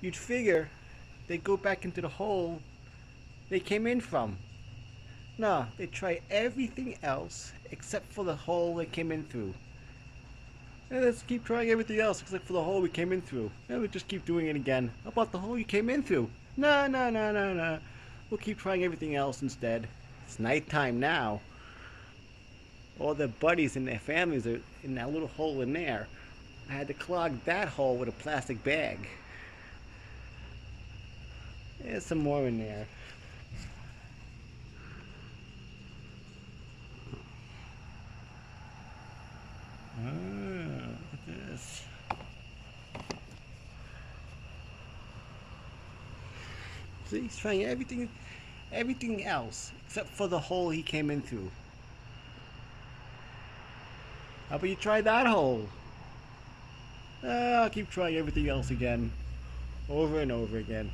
you'd figure they'd go back into the hole they came in from. No, they try everything else except for the hole they came in through. And let's keep trying everything else except for the hole we came in through. And we'll just keep doing it again. How about the hole you came in through? No, no, no, no, no. We'll keep trying everything else instead. It's nighttime now. All their buddies and their families are in that little hole in there. I had to clog that hole with a plastic bag. There's some more in there. Look at this. See, he's trying everything else except for the hole he came in through. How about you try that hole? I'll keep trying everything else again, over and over again.